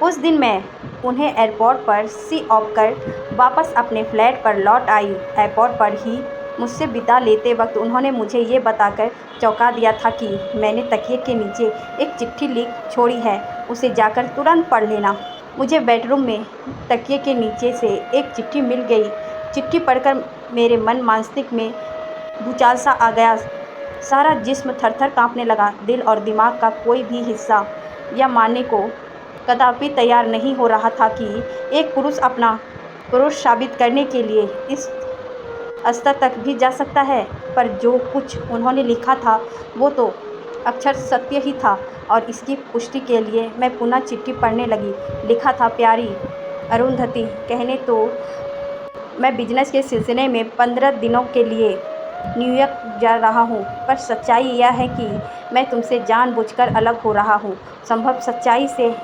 उस दिन मैं उन्हें एयरपोर्ट पर सी ऑफ कर वापस अपने फ्लैट पर लौट आई। एयरपोर्ट पर ही मुझसे विदा लेते वक्त उन्होंने मुझे ये बताकर चौंका दिया था कि मैंने तकिए के नीचे एक चिट्ठी लिख छोड़ी है, उसे जाकर तुरंत पढ़ लेना। मुझे बेडरूम में तकिए के नीचे से एक चिट्ठी मिल गई। चिट्ठी पढ़कर मेरे मन मस्तिष्क में भूचाल सा आ गया। सारा जिस्म थर-थर काँपने लगा। दिल और दिमाग का कोई भी हिस्सा यह मानने को कदापि तैयार नहीं हो रहा था कि एक पुरुष अपना पुरुष साबित करने के लिए इस स्तर तक भी जा सकता है। पर जो कुछ उन्होंने लिखा था वो तो अक्षर सत्य ही था और इसकी पुष्टि के लिए मैं पुनः चिट्ठी पढ़ने लगी। लिखा था, प्यारी अरुंधति, कहने तो मैं बिजनेस के सिलसिले में 15 दिनों के लिए न्यूयॉर्क जा रहा हूँ, पर सच्चाई यह है कि मैं तुमसे जानबूझकर अलग हो रहा हूँ। संभव सच्चाई से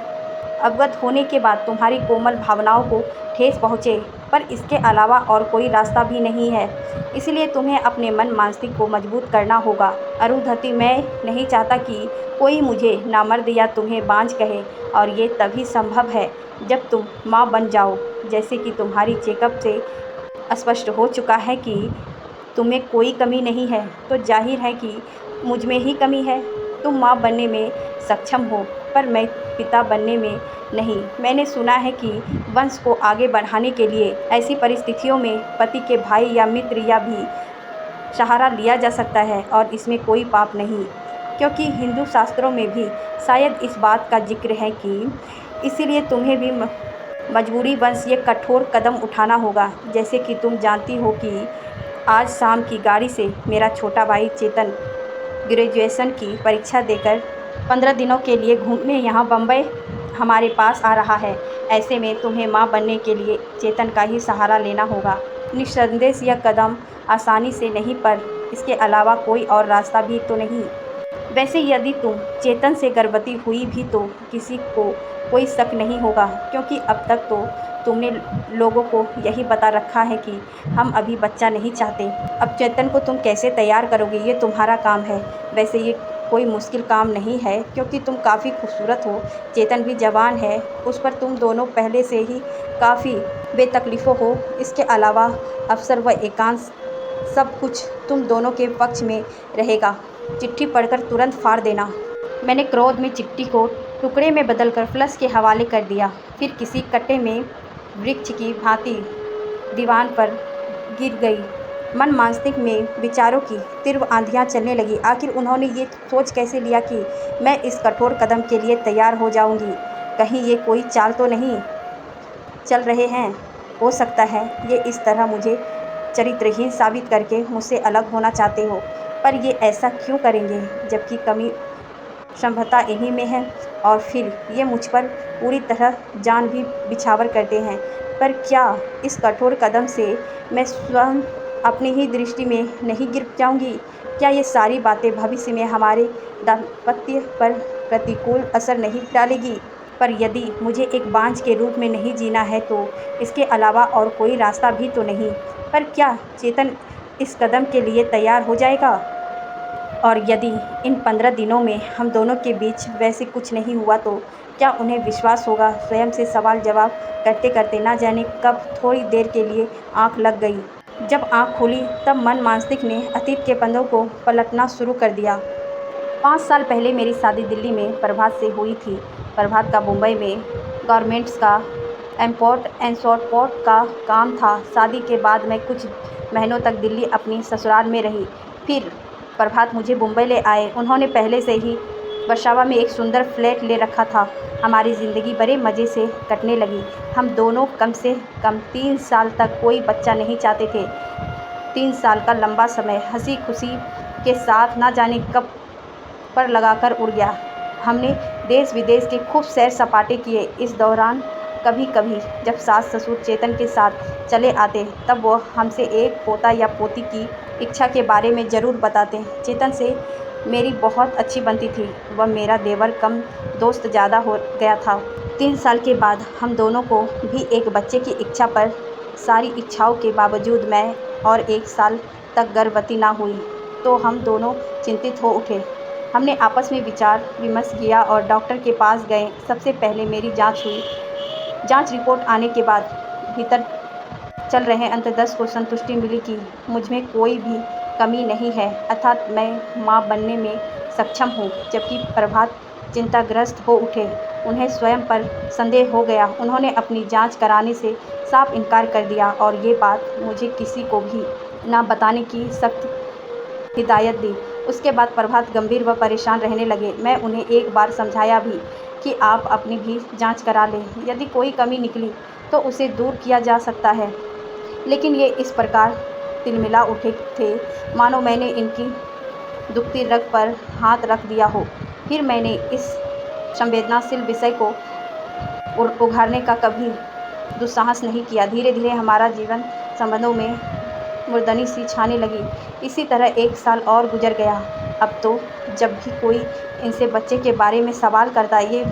अवगत होने के बाद तुम्हारी कोमल भावनाओं को ठेस पहुँचे, पर इसके अलावा और कोई रास्ता भी नहीं है। इसलिए तुम्हें अपने मन मस्तिष्क को मजबूत करना होगा। अरुंधति, मैं नहीं चाहता कि कोई मुझे नामर्द या तुम्हें बांझ कहे, और ये तभी संभव है जब तुम माँ बन जाओ। जैसे कि तुम्हारी चेकअप से स्पष्ट हो चुका है कि तुम्हें कोई कमी नहीं है, तो जाहिर है कि मुझ में ही कमी है। तुम माँ बनने में सक्षम हो, पर मैं पिता बनने में नहीं। मैंने सुना है कि वंश को आगे बढ़ाने के लिए ऐसी परिस्थितियों में पति के भाई या मित्र या भी सहारा लिया जा सकता है, और इसमें कोई पाप नहीं, क्योंकि हिंदू शास्त्रों में भी शायद इस बात का जिक्र है कि इसीलिए तुम्हें भी मजबूरीवश ये कठोर कदम उठाना होगा। जैसे कि तुम जानती हो कि आज शाम की गाड़ी से मेरा छोटा भाई चेतन ग्रेजुएशन की परीक्षा देकर 15 दिनों के लिए घूमने यहाँ बम्बई हमारे पास आ रहा है। ऐसे में तुम्हें माँ बनने के लिए चेतन का ही सहारा लेना होगा। निस्संदेह यह कदम आसानी से नहीं, पर इसके अलावा कोई और रास्ता भी तो नहीं। वैसे यदि तुम चेतन से गर्भवती हुई भी तो किसी को कोई शक नहीं होगा, क्योंकि अब तक तो तुमने लोगों को यही बता रखा है कि हम अभी बच्चा नहीं चाहते। अब चेतन को तुम कैसे तैयार करोगे, ये तुम्हारा काम है। वैसे ये कोई मुश्किल काम नहीं है, क्योंकि तुम काफ़ी खूबसूरत हो। चेतन भी जवान है, उस पर तुम दोनों पहले से ही काफ़ी बेतकलीफ़ हो। इसके अलावा अवसर व एकांश सब कुछ तुम दोनों के पक्ष में रहेगा। चिट्ठी पढ़कर तुरंत फाड़ देना। मैंने क्रोध में चिट्ठी को टुकड़े में बदलकर फ्लश के हवाले कर दिया। फिर किसी कटे में वृक्ष की भांति दीवान पर गिर गई। मन मस्तिष्क में विचारों की तीव्र आंधियाँ चलने लगी। आखिर उन्होंने ये सोच कैसे लिया कि मैं इस कठोर कदम के लिए तैयार हो जाऊंगी? कहीं ये कोई चाल तो नहीं चल रहे हैं? हो सकता है ये इस तरह मुझे चरित्रहीन साबित करके मुझसे अलग होना चाहते हो, पर ये ऐसा क्यों करेंगे जबकि कमी संभवतः इन्हीं में है, और फिर ये मुझ पर पूरी तरह जान भी बिछावर करते हैं। पर क्या इस कठोर कदम से मैं स्वयं अपनी ही दृष्टि में नहीं गिर जाऊंगी? क्या ये सारी बातें भविष्य में हमारे दाम्पत्य पर प्रतिकूल असर नहीं डालेगी? पर यदि मुझे एक बांझ के रूप में नहीं जीना है तो इसके अलावा और कोई रास्ता भी तो नहीं। पर क्या चेतन इस कदम के लिए तैयार हो जाएगा? और यदि इन 15 दिनों में हम दोनों के बीच वैसे कुछ नहीं हुआ तो क्या उन्हें विश्वास होगा? स्वयं से सवाल जवाब करते करते ना जाने कब थोड़ी देर के लिए आंख लग गई। जब आंख खुली तब मन मस्तिष्क ने अतीत के पन्नों को पलटना शुरू कर दिया। 5 साल पहले मेरी शादी दिल्ली में प्रभात से हुई थी। प्रभात का मुंबई में गारमेंट्स का इम्पोर्ट एक्सपोर्ट का काम था। शादी के बाद मैं कुछ महीनों तक दिल्ली अपनी ससुराल में रही। फिर प्रभात मुझे मुंबई ले आए। उन्होंने पहले से ही वर्सोवा में एक सुंदर फ्लैट ले रखा था। हमारी ज़िंदगी बड़े मज़े से कटने लगी। हम दोनों कम से कम 3 साल तक कोई बच्चा नहीं चाहते थे। 3 साल का लंबा समय हंसी खुशी के साथ ना जाने कब पर लगाकर उड़ गया। हमने देश विदेश के खूब सैर सपाटे किए। इस दौरान कभी कभी जब सास ससुर चेतन के साथ चले आते तब वो हमसे एक पोता या पोती की इच्छा के बारे में ज़रूर बताते। चेतन से मेरी बहुत अच्छी बनती थी। वह मेरा देवर कम दोस्त ज़्यादा हो गया था। 3 साल के बाद हम दोनों को भी एक बच्चे की इच्छा, पर सारी इच्छाओं के बावजूद मैं और 1 साल तक गर्भवती ना हुई तो हम दोनों चिंतित हो उठे। हमने आपस में विचार विमर्श किया और डॉक्टर के पास गए। सबसे पहले मेरी जांच हुई। जांच रिपोर्ट आने के बाद भीतर चल रहे अंतर्दृष्टि को संतुष्टि मिली कि मुझमें कोई भी कमी नहीं है, अर्थात मैं माँ बनने में सक्षम हूँ। जबकि प्रभात चिंताग्रस्त हो उठे। उन्हें स्वयं पर संदेह हो गया। उन्होंने अपनी जांच कराने से साफ इनकार कर दिया और ये बात मुझे किसी को भी ना बताने की सख्त हिदायत दी। उसके बाद प्रभात गंभीर व परेशान रहने लगे। मैं उन्हें एक बार समझाया भी कि आप अपनी भी जांच करा लें। यदि कोई कमी निकली तो उसे दूर किया जा सकता है, लेकिन ये इस प्रकार तिलमिला उठे थे मानो मैंने इनकी दुखती रग पर हाथ रख दिया हो। फिर मैंने इस संवेदनशील विषय को उघाड़ने का कभी दुस्साहस नहीं किया। धीरे धीरे हमारा जीवन संबंधों में मुर्दनी सी छाने लगी। इसी तरह 1 साल और गुजर गया। अब तो जब भी कोई इनसे बच्चे के बारे में सवाल करता, ये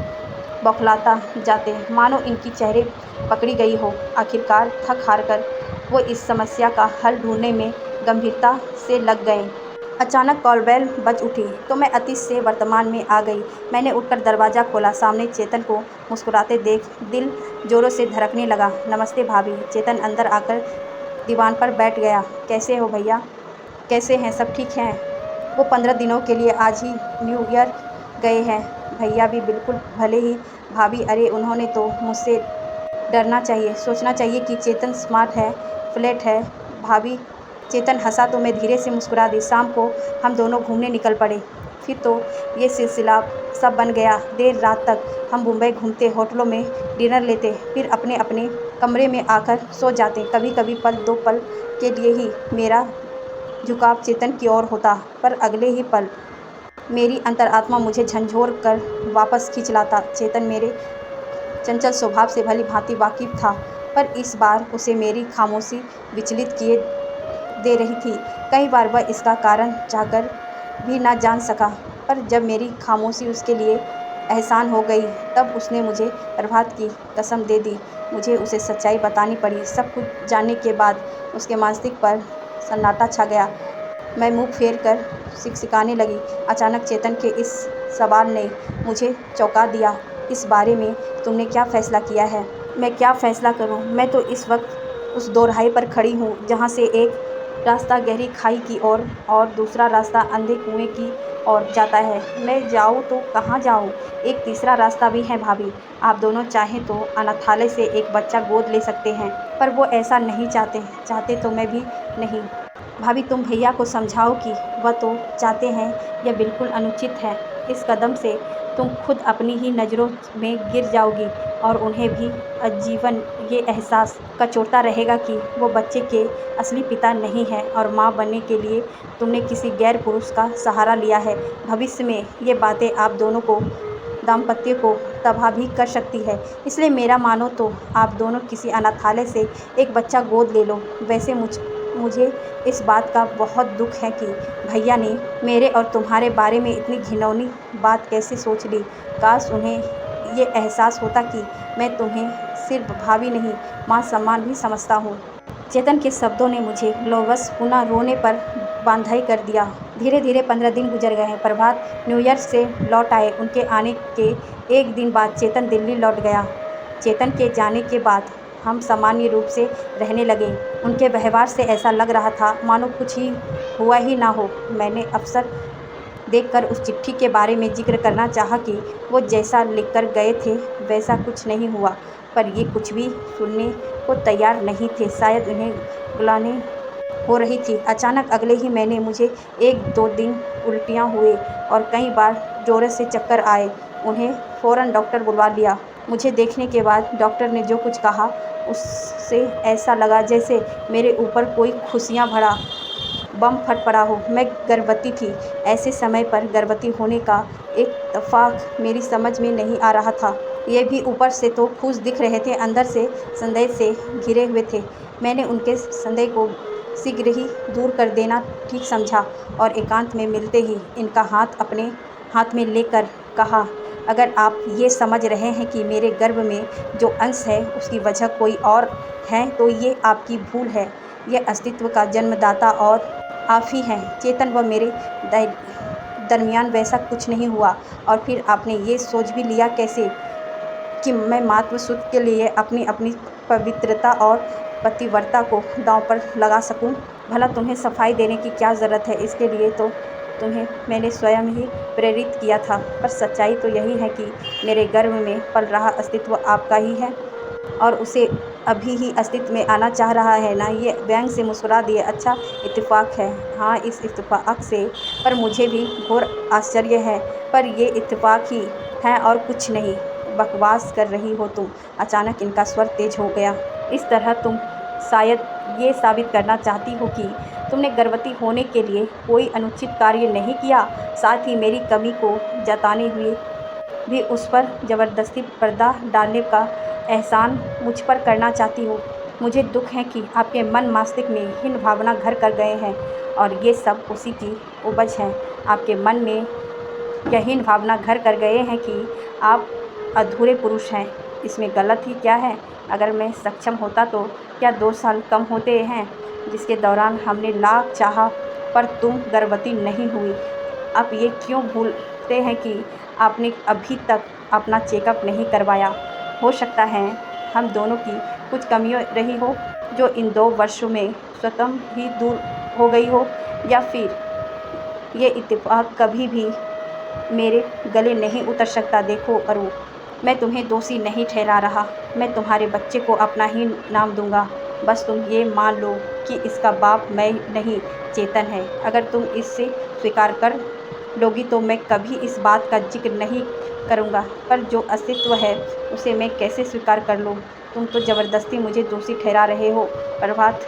बौखलाता जाते मानो इनकी चेहरे पकड़ी गई हो। आखिरकार थक हार कर वो इस समस्या का हल ढूंढने में गंभीरता से लग गए। अचानक कॉल बेल बज उठी तो मैं अतीत से वर्तमान में आ गई। मैंने उठकर दरवाज़ा खोला। सामने चेतन को मुस्कुराते देख दिल जोरों से धड़कने लगा। नमस्ते भाभी। चेतन अंदर आकर दीवान पर बैठ गया। कैसे हो भैया? कैसे हैं? सब ठीक हैं? वो 15 दिनों के लिए आज ही न्यूयॉर्क गए हैं। भैया भी बिल्कुल भले ही। भाभी, अरे उन्होंने तो मुझसे डरना चाहिए, सोचना चाहिए कि चेतन स्मार्ट है, फ्लैट है। भाभी, चेतन हंसा तो मैं धीरे से मुस्कुरा दी। शाम को हम दोनों घूमने निकल पड़े। फिर तो ये सिलसिला सब बन गया। देर रात तक हम मुंबई घूमते, होटलों में डिनर लेते, फिर अपने अपने कमरे में आकर सो जाते। कभी कभी पल दो पल के लिए ही मेरा झुकाव चेतन की ओर होता, पर अगले ही पल मेरी अंतरात्मा मुझे झंझोर कर वापस खींच लाता। चेतन मेरे चंचल स्वभाव से भली भांति वाकिफ था, पर इस बार उसे मेरी खामोशी विचलित किए दे रही थी। कई बार वह इसका कारण चाहकर भी ना जान सका, पर जब मेरी खामोशी उसके लिए एहसान हो गई, तब उसने मुझे प्रभात की कसम दे दी। मुझे उसे सच्चाई बतानी पड़ी। सब कुछ जानने के बाद उसके मस्तिष्क पर सन्नाटा छा गया। मैं मुँह फेर कर सिकसिकाने लगी। अचानक चेतन के इस सवाल ने मुझे चौंका दिया। इस बारे में तुमने क्या फैसला किया है? मैं क्या फैसला करूं? मैं तो इस वक्त उस दोराहे पर खड़ी हूं, जहां से एक रास्ता गहरी खाई की ओर और दूसरा रास्ता अंधे कुएं की ओर जाता है। मैं जाऊं तो कहां जाऊं? एक तीसरा रास्ता भी है भाभी। आप दोनों चाहें तो अनाथालय से एक बच्चा गोद ले सकते हैं, पर वो ऐसा नहीं चाहते तो मैं भी नहीं। भाभी, तुम भैया को समझाओ कि वह तो चाहते हैं। यह बिल्कुल अनुचित है। इस कदम से तुम खुद अपनी ही नज़रों में गिर जाओगी और उन्हें भी आजीवन ये एहसास कचोटता रहेगा कि वो बच्चे के असली पिता नहीं हैं और माँ बनने के लिए तुमने किसी गैर पुरुष का सहारा लिया है। भविष्य में ये बातें आप दोनों को दाम्पत्य को तबाह भी कर सकती है। इसलिए मेरा मानो तो आप दोनों किसी अनाथालय से एक बच्चा गोद ले लो। वैसे मुझे इस बात का बहुत दुख है कि भैया ने मेरे और तुम्हारे बारे में इतनी घिनौनी बात कैसे सोच ली। काश उन्हें ये एहसास होता कि मैं तुम्हें सिर्फ भाभी नहीं, माँ सम्मान भी समझता हूँ। चेतन के शब्दों ने मुझे लोवश पुनः रोने पर बांधाई कर दिया। धीरे धीरे 15 दिन गुजर गए। प्रभात न्यूयॉर्क से लौट आए। उनके आने के 1 दिन बाद चेतन दिल्ली लौट गया। चेतन के जाने के बाद हम सामान्य रूप से रहने लगे। उनके व्यवहार से ऐसा लग रहा था मानो कुछ ही हुआ ही ना हो। मैंने अवसर देखकर उस चिट्ठी के बारे में जिक्र करना चाहा कि वो जैसा लिखकर गए थे वैसा कुछ नहीं हुआ, पर ये कुछ भी सुनने को तैयार नहीं थे। शायद उन्हें बुलाने हो रही थी। अचानक अगले ही महीने मुझे 1-2 दिन उल्टियाँ हुए और कई बार जोरों से चक्कर आए। उन्हें फ़ौरन डॉक्टर बुलवा लिया। मुझे देखने के बाद डॉक्टर ने जो कुछ कहा, उससे ऐसा लगा जैसे मेरे ऊपर कोई खुशियाँ भरा बम फट पड़ा हो। मैं गर्भवती थी। ऐसे समय पर गर्भवती होने का इत्तेफाक मेरी समझ में नहीं आ रहा था। ये भी ऊपर से तो खुश दिख रहे थे, अंदर से संदेह से घिरे हुए थे। मैंने उनके संदेह को शीघ्र ही दूर कर देना ठीक समझा और एकांत में मिलते ही इनका हाथ अपने हाथ में लेकर कहा, अगर आप ये समझ रहे हैं कि मेरे गर्भ में जो अंश है उसकी वजह कोई और है तो ये आपकी भूल है। ये अस्तित्व का जन्मदाता और आप ही हैं। चेतन व मेरे दरमियान वैसा कुछ नहीं हुआ। और फिर आपने ये सोच भी लिया कैसे कि मैं मातृ सुख के लिए अपनी अपनी पवित्रता और पतिव्रता को दांव पर लगा सकूं? भला तुम्हें सफाई देने की क्या ज़रूरत है? इसके लिए तो तुम्हें मैंने स्वयं ही प्रेरित किया था। पर सच्चाई तो यही है कि मेरे गर्भ में पल रहा अस्तित्व आपका ही है और उसे अभी ही अस्तित्व में आना चाह रहा है ना। ये व्यंग से मुस्कुरा दिए। अच्छा इत्तेफाक है। हाँ, इस इत्तेफाक से पर मुझे भी घोर आश्चर्य है। पर ये इत्तेफाक ही है और कुछ नहीं। बकवास कर रही हो तुम। अचानक इनका स्वर तेज हो गया। इस तरह तुम शायद ये साबित करना चाहती हो कि तुमने गर्भवती होने के लिए कोई अनुचित कार्य नहीं किया। साथ ही मेरी कमी को जताने हुए भी उस पर ज़बरदस्ती पर्दा डालने का एहसान मुझ पर करना चाहती हो। मुझे दुख है कि आपके मन मस्तिष्क में हीन भावना घर कर गए हैं और ये सब उसी की उपज है। आपके मन में यह हीन भावना घर कर गए हैं कि आप अधूरे पुरुष हैं। इसमें गलत ही क्या है? अगर मैं सक्षम होता तो क्या 2 साल कम होते हैं जिसके दौरान हमने लाख चाहा पर तुम गर्भवती नहीं हुई? आप ये क्यों भूलते हैं कि आपने अभी तक अपना चेकअप नहीं करवाया? हो सकता है हम दोनों की कुछ कमियां रही हो जो इन 2 वर्षों में स्वतः ही दूर हो गई हो, या फिर ये इत्तेफाक कभी भी मेरे गले नहीं उतर सकता। देखो अरु, मैं तुम्हें दोषी नहीं ठहरा रहा। मैं तुम्हारे बच्चे को अपना ही नाम दूंगा। बस तुम ये मान लो कि इसका बाप मैं नहीं, चेतन है। अगर तुम इसे स्वीकार कर लोगी तो मैं कभी इस बात का जिक्र नहीं करूँगा। पर जो अस्तित्व है उसे मैं कैसे स्वीकार कर लूँ? तुम तो ज़बरदस्ती मुझे दोषी ठहरा रहे हो। प्रभात,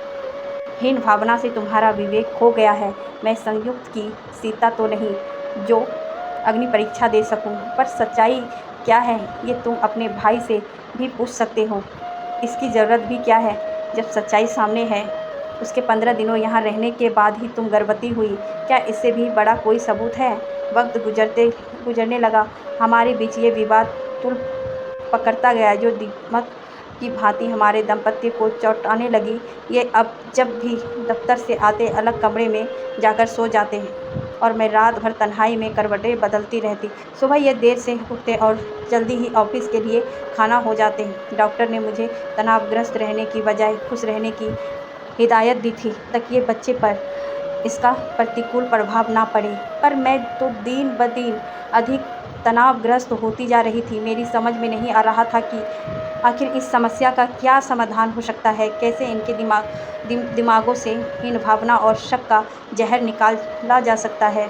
हीन भावना से तुम्हारा विवेक खो गया है। मैं संयुक्त की सीता तो नहीं जो अग्नि परीक्षा दे सकूं। पर सच्चाई क्या है ये तुम अपने भाई से भी पूछ सकते हो। इसकी ज़रूरत भी क्या है जब सच्चाई सामने है? उसके 15 दिनों यहाँ रहने के बाद ही तुम गर्भवती हुई। क्या इससे भी बड़ा कोई सबूत है? वक्त गुजरने लगा। हमारे बीच ये विवाद तुल पकड़ता गया जो दीमक की भांति हमारे दाम्पत्य को चौंटाने लगी। ये अब जब भी दफ्तर से आते अलग कमरे में जाकर सो जाते और मैं रात भर तन्हाई में करवटें बदलती रहती। सुबह ये देर से उठते और जल्दी ही ऑफिस के लिए खाना हो जाते। डॉक्टर ने मुझे तनावग्रस्त रहने की बजाय खुश रहने की हिदायत दी थी ताकि बच्चे पर इसका प्रतिकूल प्रभाव ना पड़े। पर मैं तो दिन ब दिन अधिक तनावग्रस्त होती जा रही थी। मेरी समझ में नहीं आ रहा था कि आखिर इस समस्या का क्या समाधान हो सकता है। कैसे इनके दिमागों से हीन भावना और शक का जहर निकाला जा सकता है।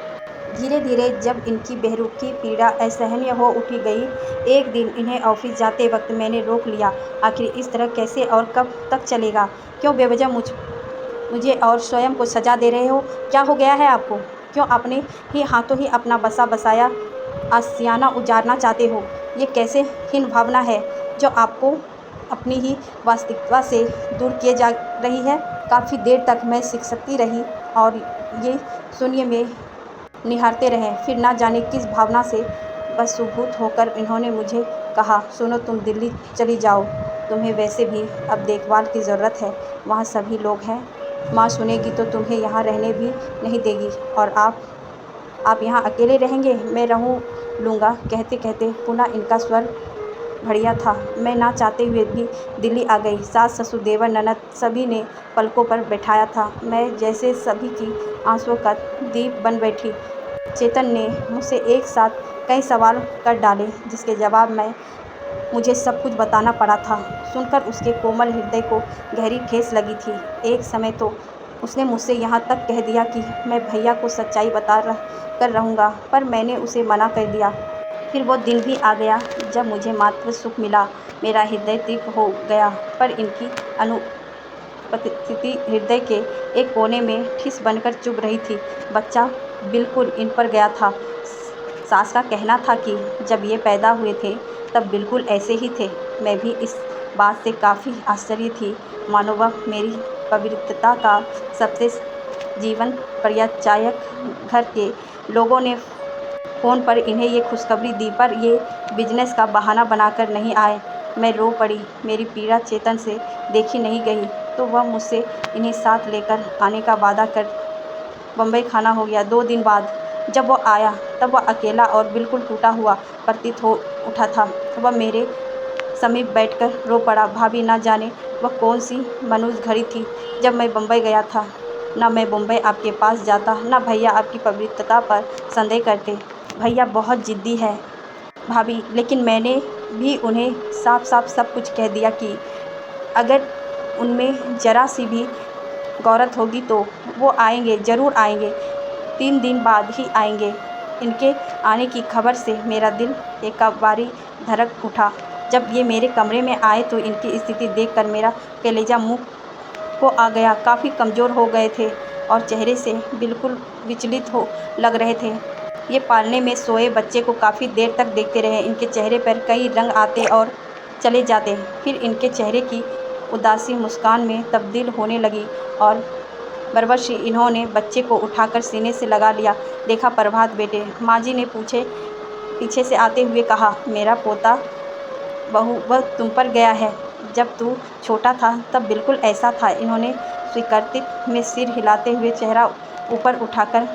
धीरे धीरे जब इनकी बेरुखी पीड़ा असहनीय हो उठी गई, एक दिन इन्हें ऑफिस जाते वक्त मैंने रोक लिया। आखिर इस तरह कैसे और कब तक चलेगा? क्यों बेवजह मुझे और स्वयं को सजा दे रहे हो? क्या हो गया है आपको? क्यों अपने ही हाथों ही अपना बसा बसाया आशियाना उजाड़ना चाहते हो? ये कैसे हीन भावना है जो आपको अपनी ही वास्तविकता से दूर किए जा रही है? काफ़ी देर तक मैं सकती रही और ये शून्य में निहारते रहे। फिर ना जाने किस भावना से वशीभूत होकर इन्होंने मुझे कहा, सुनो, तुम दिल्ली चली जाओ। तुम्हें वैसे भी अब देखभाल की ज़रूरत है। वहाँ सभी लोग हैं। माँ सुनेगी तो तुम्हें यहाँ रहने भी नहीं देगी और आप यहाँ अकेले रहेंगे। मैं रहूँ लूँगा। कहते कहते पुनः इनका स्वर बढ़िया था। मैं ना चाहते हुए भी दिल्ली आ गई। सास ससुर देवर ननद सभी ने पलकों पर बैठाया था। मैं जैसे सभी की आंसुओं का दीप बन बैठी। चेतन ने मुझसे एक साथ कई सवाल कर डाले जिसके जवाब में मुझे सब कुछ बताना पड़ा था। सुनकर उसके कोमल हृदय को गहरी ठेस लगी थी। एक समय तो उसने मुझसे यहाँ तक कह दिया कि मैं भैया को सच्चाई कर रहूँगा, पर मैंने उसे मना कर दिया। फिर वो दिन भी आ गया जब मुझे मातृ सुख मिला। मेरा हृदय तीव्र हो गया, पर इनकी अनुपस्थिति हृदय के एक कोने में ठिस बनकर चुभ रही थी। बच्चा बिल्कुल इन पर गया था। सास का कहना था कि जब ये पैदा हुए थे तब बिल्कुल ऐसे ही थे। मैं भी इस बात से काफ़ी आश्चर्य थी, मानो वह मेरी पवित्रता का सबसे जीवन परिचायक। घर के लोगों ने फ़ोन पर इन्हें ये खुशखबरी दी, पर ये बिजनेस का बहाना बनाकर नहीं आए। मैं रो पड़ी। मेरी पीड़ा चेतन से देखी नहीं गई तो वह मुझसे इन्हें साथ लेकर आने का वादा कर बम्बई खाना हो गया। 2 दिन बाद जब वो आया तब वह अकेला और बिल्कुल टूटा हुआ प्रतीत हो उठा था। वह मेरे समीप बैठकर रो पड़ा। भाभी, ना जाने वह कौन सी मनहूस घड़ी थी जब मैं बम्बई गया था। ना मैं बम्बई आपके पास जाता, ना भैया आपकी पवित्रता पर संदेह करते। भैया बहुत ज़िद्दी है भाभी, लेकिन मैंने भी उन्हें साफ साफ सब कुछ कह दिया कि अगर उनमें ज़रा सी भी गौरत होगी तो वो आएंगे, ज़रूर आएंगे। 3 दिन बाद ही आएंगे। इनके आने की खबर से मेरा दिल एक बारी धड़क उठा। जब ये मेरे कमरे में आए तो इनकी स्थिति देखकर मेरा कलेजा मुँह को आ गया। काफ़ी कमज़ोर हो गए थे और चेहरे से बिल्कुल विचलित हो लग रहे थे। ये पालने में सोए बच्चे को काफ़ी देर तक देखते रहे। इनके चेहरे पर कई रंग आते और चले जाते, फिर इनके चेहरे की उदासी मुस्कान में तब्दील होने लगी और बरबस इन्होंने बच्चे को उठाकर सीने से लगा लिया। देखा प्रभात बेटे, माँ जी ने पीछे से आते हुए कहा। मेरा पोता बहू, वह तुम पर गया है। जब तू छोटा था तब बिल्कुल ऐसा था। इन्होंने स्वीकृति में सिर हिलाते हुए चेहरा ऊपर उठाकर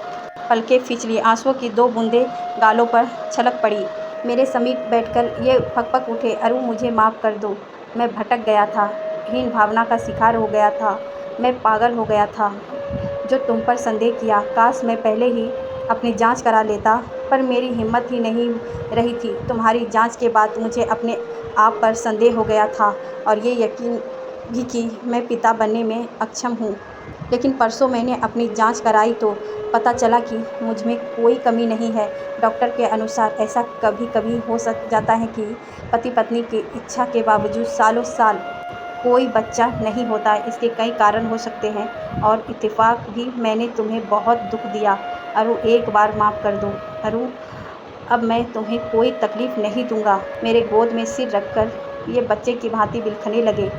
पलकें खींच ली। आंसुओं की 2 बूंदें गालों पर छलक पड़ी। मेरे समीप बैठकर ये फकफक उठे। अरु, मुझे माफ़ कर दो। मैं भटक गया था, हीन भावना का शिकार हो गया था। मैं पागल हो गया था जो तुम पर संदेह किया। काश मैं पहले ही अपनी जांच करा लेता, पर मेरी हिम्मत ही नहीं रही थी। तुम्हारी जांच के बाद मुझे अपने आप पर संदेह हो गया था और ये यकीन भी कि मैं पिता बनने में अक्षम हूँ। लेकिन परसों मैंने अपनी जांच कराई तो पता चला कि मुझ में कोई कमी नहीं है। डॉक्टर के अनुसार ऐसा कभी कभी हो जाता है कि पति पत्नी की इच्छा के बावजूद सालों साल कोई बच्चा नहीं होता। इसके कई कारण हो सकते हैं और इत्तेफाक भी। मैंने तुम्हें बहुत दुख दिया अरु, एक बार माफ़ कर दो अरु। अब मैं तुम्हें कोई तकलीफ़ नहीं दूंगा। मेरे गोद में सिर रखकर ये बच्चे की भांति बिलखने लगे।